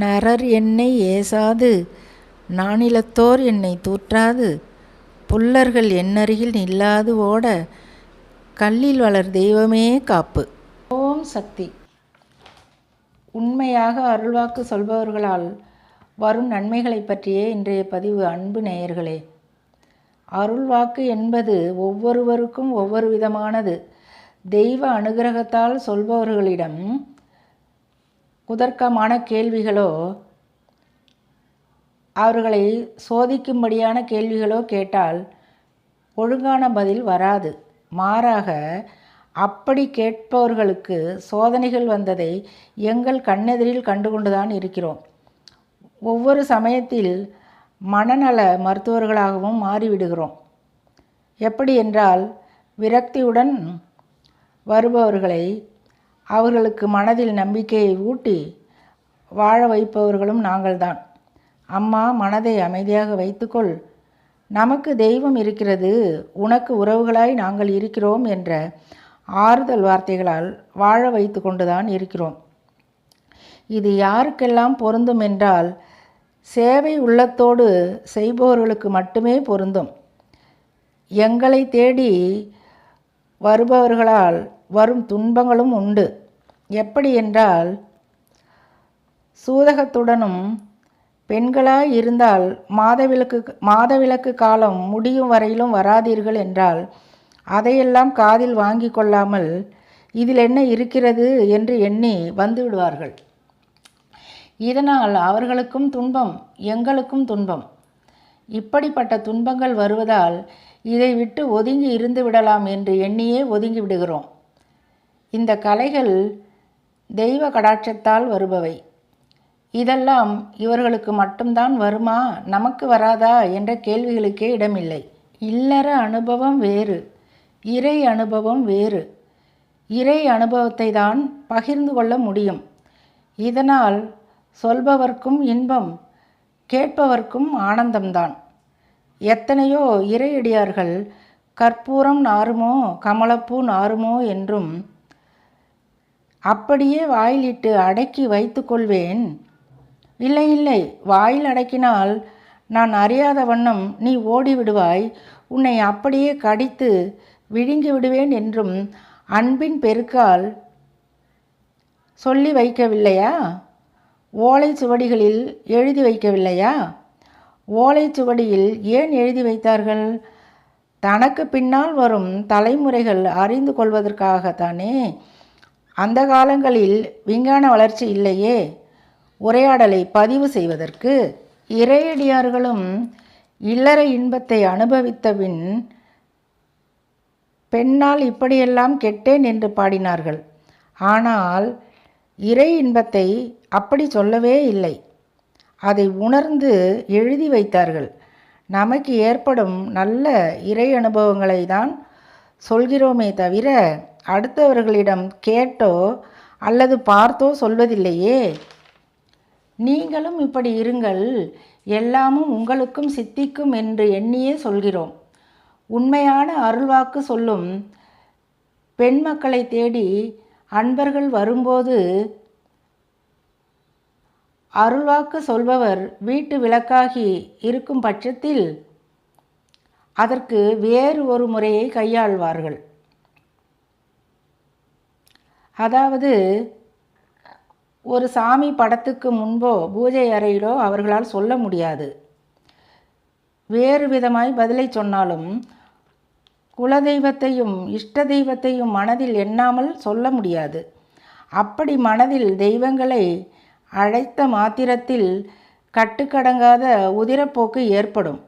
நரர் என்னை ஏசாது நானிலத்தோர் என்னை தூற்றாது புல்லர்கள் என்னருகில் நில்லாது ஓட கல்லில் வளர் தெய்வமே காப்பு. ஓம் சக்தி. உண்மையாக அருள்வாக்கு சொல்பவர்களால் வரும் நன்மைகளை பற்றியே இன்றைய பதிவு. அன்பு நேயர்களே, அருள்வாக்கு என்பது ஒவ்வொருவருக்கும் ஒவ்வொரு விதமானது. தெய்வ அனுகிரகத்தால் சொல்பவர்களிடம் குதர்க்கமான கேள்விகளோ அவர்களை சோதிக்கும்படியான கேள்விகளோ கேட்டால் ஒழுங்கான பதில் வராது. மாறாக அப்படி கேட்பவர்களுக்கு சோதனைகள் வந்ததை எங்கள் கண்ணெதிரில் கண்டுகொண்டுதான் இருக்கிறோம். ஒவ்வொரு சமயத்தில் மனநல மருத்துவர்களாகவும் மாறிவிடுகிறோம். எப்படி என்றால், விரக்தியுடன் வருபவர்களை அவர்களுக்கு மனதில் நம்பிக்கையை ஊட்டி வாழ வைப்பவர்களும் நாங்கள்தான். அம்மா, மனதை அமைதியாக வைத்துக்கொள், நமக்கு தெய்வம் இருக்கிறது, உனக்கு உறவுகளாய் நாங்கள் இருக்கிறோம் என்ற ஆறுதல் வார்த்தைகளால் வாழ வைத்து கொண்டுதான் இருக்கிறோம். இது யாருக்கெல்லாம் பொருந்தும் என்றால், சேவை உள்ளத்தோடு செய்பவர்களுக்கு மட்டுமே பொருந்தும். எங்களை தேடி வருபவர்களால் வரும் துன்பங்களும் உண்டு. எப்படி என்றால், சூதகத்துடனும் பெண்களாய் இருந்தால் மாதவிலக்கு காலம் முடியும் வரையிலும் வராதீர்கள் என்றால் அதையெல்லாம் காதில் வாங்கி கொள்ளாமல் இதில் என்ன இருக்கிறது என்று எண்ணி வந்து விடுவார்கள். இதனால் அவர்களுக்கும் துன்பம், எங்களுக்கும் துன்பம். இப்படிப்பட்ட துன்பங்கள் வருவதால் இதை விட்டு ஒதுங்கி இருந்து விடலாம் என்று எண்ணியே ஒதுங்கி விடுகிறோம். இந்த கலைகள் தெய்வ கடாட்சத்தால் வருபவை. இதெல்லாம் இவர்களுக்கு மட்டும்தான் வருமா, நமக்கு வராதா என்ற கேள்விகளுக்கே இடமில்லை. இல்லற அனுபவம் வேறு, இறை அனுபவம் வேறு. இறை அனுபவத்தை தான் பகிர்ந்து கொள்ள முடியும். இதனால் சொல்பவர்க்கும் இன்பம், கேட்பவர்க்கும் ஆனந்தம்தான். எத்தனையோ இறையடியார்கள் கற்பூரம் நாருமோ கமலப்பூ நாருமோ என்றும் அப்படியே வாயிலிட்டு அடக்கி வைத்து கொள்வேன். இல்லை இல்லை, வாயில் அடக்கினால் நான் அறியாத வண்ணம் நீ ஓடிவிடுவாய், உன்னை அப்படியே கடித்து விழுங்கி விடுவேன் என்றும் அன்பின் பெருக்கால் சொல்லி வைக்கவில்லையா? ஓலை சுவடிகளில் எழுதி வைக்கவில்லையா? ஓலை சுவடியில் ஏன் எழுதி வைத்தார்கள்? தனக்கு பின்னால் வரும் தலைமுறைகள் அறிந்து கொள்வதற்காகத்தானே. அந்த காலங்களில் விஞ்ஞான வளர்ச்சி இல்லையே, உரையாடலை பதிவு செய்வதற்கு. இறையடியார்களும் இல்லற இன்பத்தை அனுபவித்தபின் பெண்ணால் இப்படியெல்லாம் கெட்டேன் என்று பாடினார்கள். ஆனால் இறை இன்பத்தை அப்படி சொல்லவே இல்லை. அதை உணர்ந்து எழுதி வைத்தார்கள். நமக்கு ஏற்படும் நல்ல இறை அனுபவங்களை தான் சொல்கிறோமே தவிர அடுத்தவர்களிடம் கேட்டோ அல்லது பார்த்தோ சொல்வதில்லையே. நீங்களும் இப்படி இருங்கள், எல்லாமும் உங்களுக்கும் சித்திக்கும் என்று எண்ணியே சொல்கிறோம். உண்மையான அருள்வாக்கு சொல்லும் பெண் மக்களை தேடி அன்பர்கள் வரும்போது அருள்வாக்கு சொல்பவர் வீட்டு விளக்காகி இருக்கும் பட்சத்தில் அதற்கு வேறு ஒரு முறையை கையாள்வார்கள். அதாவது, ஒரு சாமி படத்துக்கு முன்போ பூஜை அறையிலோ அவர்களால் சொல்ல முடியாது. வேறு விதமாய் பதிலை சொன்னாலும் குலதெய்வத்தையும் இஷ்ட தெய்வத்தையும் மனதில் எண்ணாமல் சொல்ல முடியாது. அப்படி மனதில் தெய்வங்களை அழைத்த மாத்திரத்தில் கட்டுக்கடங்காத உதிரப்போக்கு ஏற்படும்.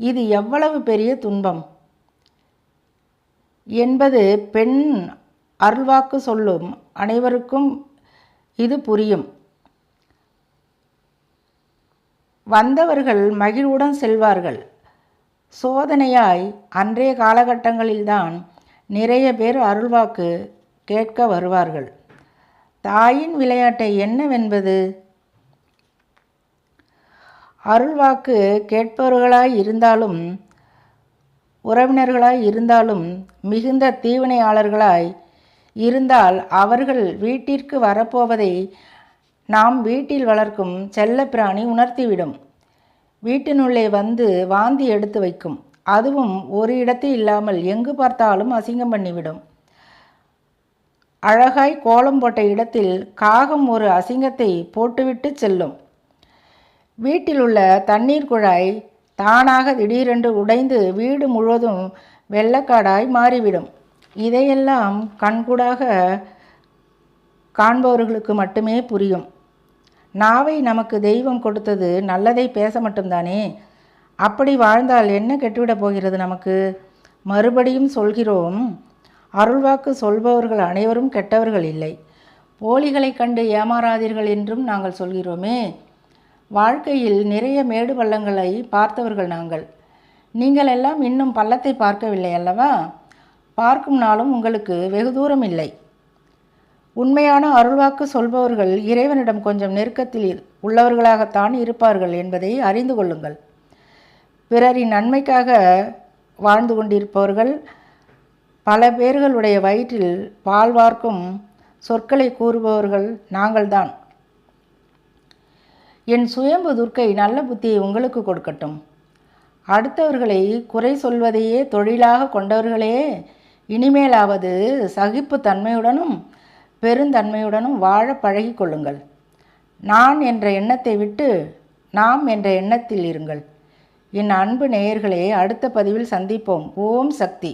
இது எவ்வளவு பெரிய துன்பம் என்பது பெண் அருள்வாக்கு சொல்லும் அனைவருக்கும் இது புரியும். வந்தவர்கள் மகிழ்வுடன் செல்வார்கள். சோதனையாய் அன்றைய காலகட்டங்களில்தான் நிறைய பேர் அருள்வாக்கு கேட்க வருவார்கள். தாயின் விளையாட்டை என்னவென்பது? அருள்வாக்கு கேட்பவர்களாய் இருந்தாலும் உறவினர்களாய் இருந்தாலும் மிகுந்த தீவினையாளர்களாய் இருந்தால் அவர்கள் வீட்டிற்கு வரப்போவதை நாம் வீட்டில் வளர்க்கும் செல்லப்பிராணி உணர்த்திவிடும். வீட்டினுள்ளே வந்து வாந்தி எடுத்து வைக்கும். அதுவும் ஒரு இடத்தில் இல்லாமல் எங்கு பார்த்தாலும் அசிங்கம் பண்ணிவிடும். அழகாய் கோலம் போட்ட இடத்தில் காகம் ஒரு அசிங்கத்தை போட்டுவிட்டு செல்லும். வீட்டில் உள்ள தண்ணீர் குழாய் தானாக திடீரென்று உடைந்து வீடு முழுவதும் வெள்ளக்காடாய் மாறிவிடும். இதையெல்லாம் கண்கூடாக காண்பவர்களுக்கு மட்டுமே புரியும். நாவை நமக்கு தெய்வம் கொடுத்தது நல்லதை பேச மட்டும்தானே. அப்படி வாழ்ந்தால் என்ன கெட்டுவிடப் போகிறது நமக்கு? மறுபடியும் சொல்கிறோம், அருள்வாக்கு சொல்பவர்கள் அனைவரும் கெட்டவர்கள் இல்லை. போலிகளை கண்டு ஏமாறாதீர்கள் என்றும் நாங்கள் சொல்கிறோமே. வாழ்க்கையில் நிறைய மேடு பள்ளங்களை பார்த்தவர்கள் நாங்கள். நீங்கள் எல்லாம் இன்னும் பள்ளத்தை பார்க்கவில்லை அல்லவா? பார்க்கும் நாளும் உங்களுக்கு வெகு தூரம் இல்லை. உண்மையான அருள்வாக்கு சொல்பவர்கள் இறைவனிடம் கொஞ்சம் நெருக்கத்தில் உள்ளவர்களாகத்தான் இருப்பார்கள் என்பதை அறிந்து கொள்ளுங்கள். பிறரின் நன்மைக்காக வாழ்ந்து கொண்டிருப்பவர்கள் பல பேர்களுடைய வயிற்றில் பால் வார்க்கும் சொற்களை கூறுபவர்கள் நாங்கள்தான். என் சுயம்பு துர்க்கை நல்ல புத்தியை உங்களுக்கு கொடுக்கட்டும். அடுத்தவர்களை குறை சொல்வதையே தொழிலாக கொண்டவர்களே, இனிமேலாவது சகிப்பு தன்மையுடனும் பெருந்தன்மையுடனும் வாழ பழகி கொள்ளுங்கள். நான் என்ற எண்ணத்தை விட்டு நாம் என்ற எண்ணத்தில் இருங்கள். என் அன்பு நேயர்களே, அடுத்த பதிவில் சந்திப்போம். ஓம் சக்தி.